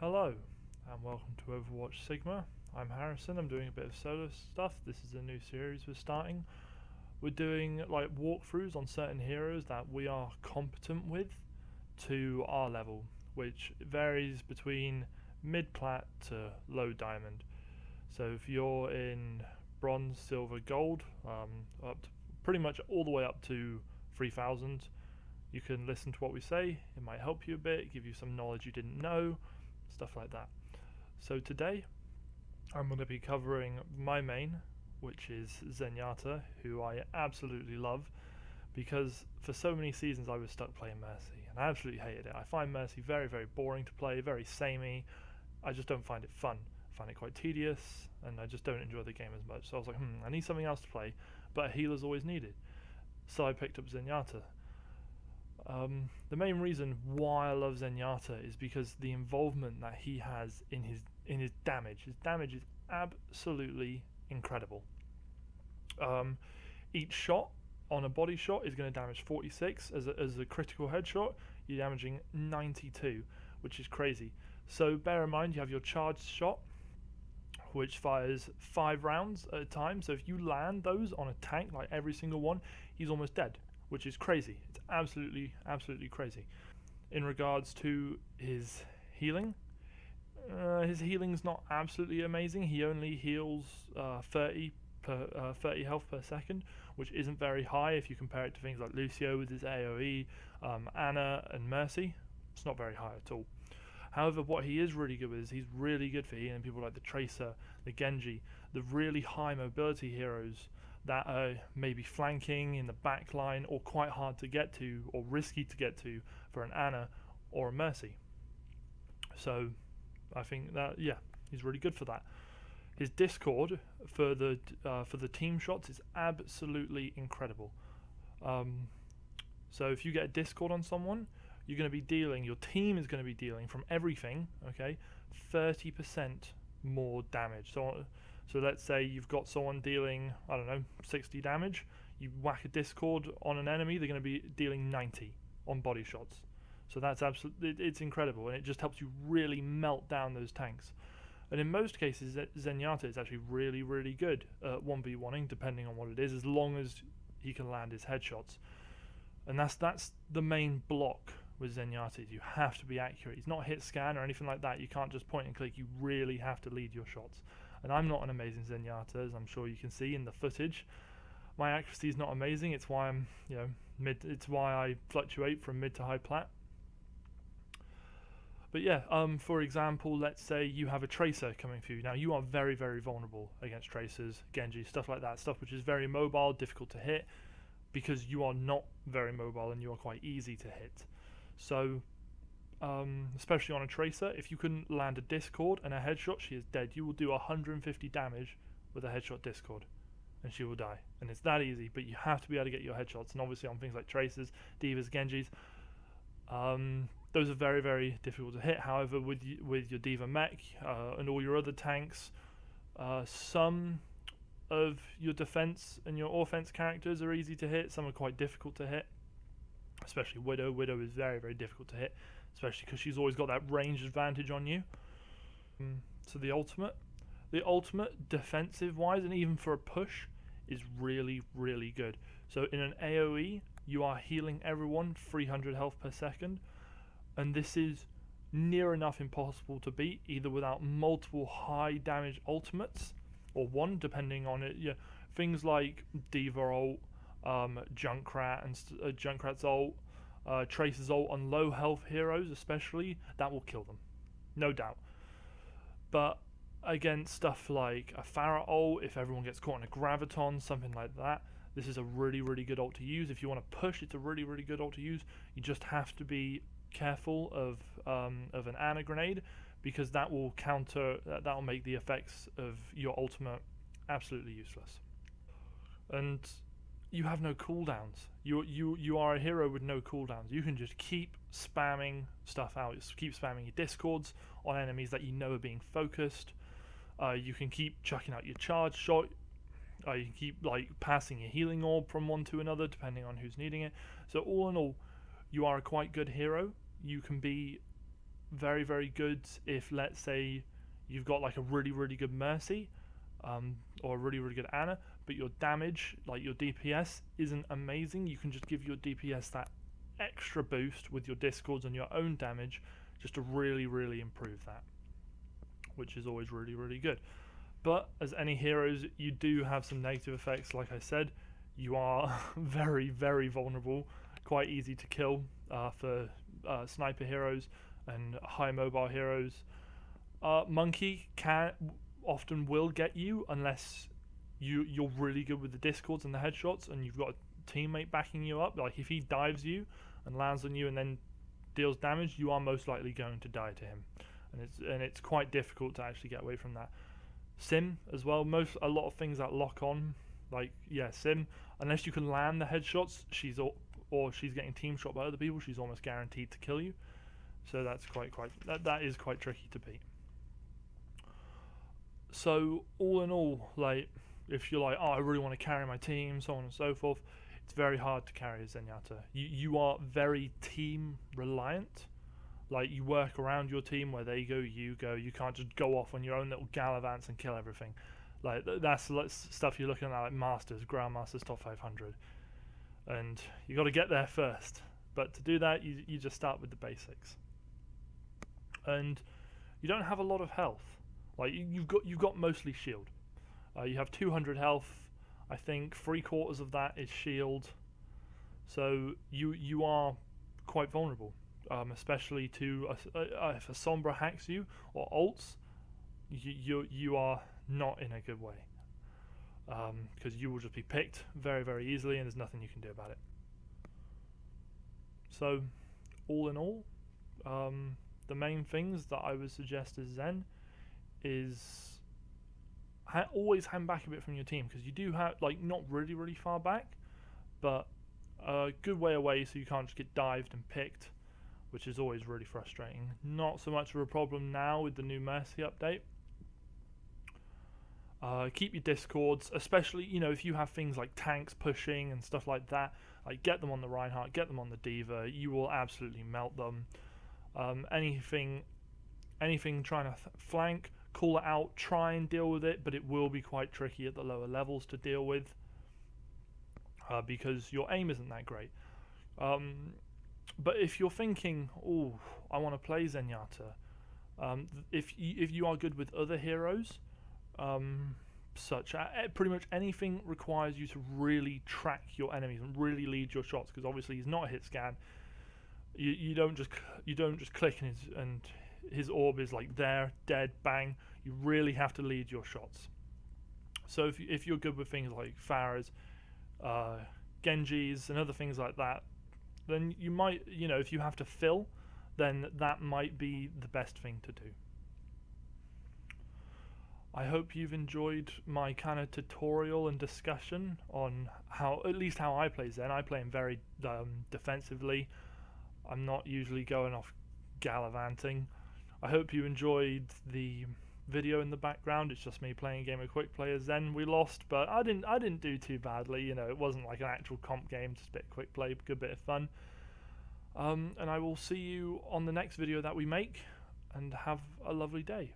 Hello, and welcome to Overwatch Sigma. I'm Harrison, I'm doing a bit of solo stuff. This is a new series we're starting. We're doing like walkthroughs on certain heroes that we are competent with to our level, which varies between mid-plat to low diamond. So if you're in bronze, silver, gold, up to pretty much all the way up to 3000, you can listen to what we say. It might help you a bit, give you some knowledge you didn't know, stuff like that. So today I'm going to be covering my main, which is Zenyatta, who I absolutely love because for so many seasons I was stuck playing Mercy and I absolutely hated it. I find Mercy very, very boring to play, very samey. I just don't find it fun. I find it quite tedious and I just don't enjoy the game as much. So I was like, I need something else to play, but a healer's always needed. So I picked up Zenyatta. The main reason why I love Zenyatta is because the involvement that he has in his damage. His damage is absolutely incredible. Each shot on a body shot is going to damage 46. As a critical headshot, you're damaging 92, which is crazy. So bear in mind you have your charged shot, which fires 5 rounds at a time. So if you land those on a tank, like every single one, he's almost dead, which is crazy. It's absolutely crazy. In regards to his healing's not absolutely amazing. He only heals 30 health per second, which isn't very high if you compare it to things like Lucio with his AoE, Ana and Mercy. It's not very high at all. However, what he is really good with is he's really good for healing people like the Tracer, the Genji, the really high mobility heroes that are maybe flanking in the back line or quite hard to get to or risky to get to for an Ana or a Mercy. So I think that, yeah, he's really good for that. His Discord for the team shots is absolutely incredible. So if you get a Discord on someone, you're going to be dealing, your team is going to be dealing from everything, okay, 30% more damage. So let's say you've got someone dealing, I don't know, 60 damage. You whack a Discord on an enemy, they're going to be dealing 90 on body shots. So that's absolutely, it's incredible, and it just helps you really melt down those tanks. And in most cases, Zenyatta is actually really, really good at 1v1ing, depending on what it is, as long as he can land his headshots. And that's the main block with Zenyatta. You have to be accurate. He's not hit scan or anything like that. You can't just point and click. You really have to lead your shots. And I'm not an amazing Zenyatta, as I'm sure you can see in the footage. My accuracy is not amazing. It's why I'm, it's why I fluctuate from mid to high plat. But yeah, for example, let's say you have a Tracer coming through. Now you are very, very vulnerable against Tracers, Genji, stuff like that. Stuff which is very mobile, difficult to hit, because you are not very mobile and you are quite easy to hit. So especially on a Tracer, if you can land a Discord and a headshot, she is dead. You will do 150 damage with a headshot Discord and she will die. And it's that easy, but you have to be able to get your headshots. And obviously on things like Tracers, Divas, Genjis, those are very, very difficult to hit. However, with your Diva mech and all your other tanks, some of your defense and your offense characters are easy to hit. Some are quite difficult to hit, especially Widow. Widow is very, very difficult to hit, especially because she's always got that range advantage on you. So the ultimate defensive wise and even for a push is really, really good. So in an AoE, you are healing everyone 300 health per second, and this is near enough impossible to beat, either without multiple high damage ultimates or one, depending on it. Yeah, things like Diva ult, Junkrat and Junkrat's ult, Tracer's ult on low health heroes especially, that will kill them, no doubt. But against stuff like a Pharah ult, if everyone gets caught in a Graviton, something like that, this is a really, really good ult to use. If you want to push, it's a really, really good ult to use. You just have to be careful of an Ana grenade, because that will that will make the effects of your ultimate absolutely useless. And you have no cooldowns. You are a hero with no cooldowns. You can just keep spamming stuff out. Just keep spamming your Discords on enemies that you know are being focused. You can keep chucking out your charge shot. You can keep passing your healing orb from one to another, depending on who's needing it. So all in all, you are a quite good hero. You can be very, very good if, let's say, you've got like a really, really good Mercy, or a really, really good Ana, but your damage, like your DPS, isn't amazing. You can just give your DPS that extra boost with your discords and your own damage, just to really, really improve that, which is always really, really good. But as any heroes, you do have some negative effects. Like I said, you are very, very vulnerable, quite easy to kill for sniper heroes and high mobile heroes. Monkey often will get you unless you're really good with the discords and the headshots and you've got a teammate backing you up. Like if he dives you and lands on you and then deals damage, you are most likely going to die to him, and it's quite difficult to actually get away from that. Sim as well, a lot of things that lock on, like Sim, unless you can land the headshots, she's getting team shot by other people, she's almost guaranteed to kill you. So that's that is quite tricky to beat. So all in all, like if you're like, oh, I really want to carry my team, so on and so forth, it's very hard to carry a Zenyatta. You are very team reliant. Like you work around your team, where they go, you go. You can't just go off on your own little gallivants and kill everything. Like that's stuff you're looking at, like Masters, Grandmasters, top 500, and you got to get there first. But to do that, you just start with the basics, and you don't have a lot of health. Like you've got mostly shield. You have 200 health. I think 3/4 of that is shield. So you are quite vulnerable. Especially to if a Sombra hacks you or ults, you are not in a good way, because you will just be picked very, very easily and there's nothing you can do about it. So all in all, the main things that I would suggest as Zen is always hang back a bit from your team, because you do have, like, not really, really far back, but a good way away so you can't just get dived and picked, which is always really frustrating. Not so much of a problem now with the new Mercy update. Keep your discords, especially, if you have things like tanks pushing and stuff like that, like get them on the Reinhardt, get them on the Diva, you will absolutely melt them. Anything trying to flank, call it out, try and deal with it, but it will be quite tricky at the lower levels to deal with, because your aim isn't that great. But if you're thinking, oh, I want to play Zenyatta, if you are good with other heroes, pretty much anything requires you to really track your enemies and really lead your shots, because obviously he's not a hit scan. You don't just click and his orb is like there, dead, bang. You really have to lead your shots. So if you're good with things like Pharahs, Genjis, and other things like that, then you might, if you have to fill, then that might be the best thing to do. I hope you've enjoyed my kind of tutorial and discussion on at least how I play Zen. I play him very defensively. I'm not usually going off gallivanting. I hope you enjoyed the video in the background. It's just me playing a game of Quick Play as Zen. We lost, but I didn't do too badly. It wasn't like an actual comp game, just a bit of Quick Play, good bit of fun. And I will see you on the next video that we make, and have a lovely day.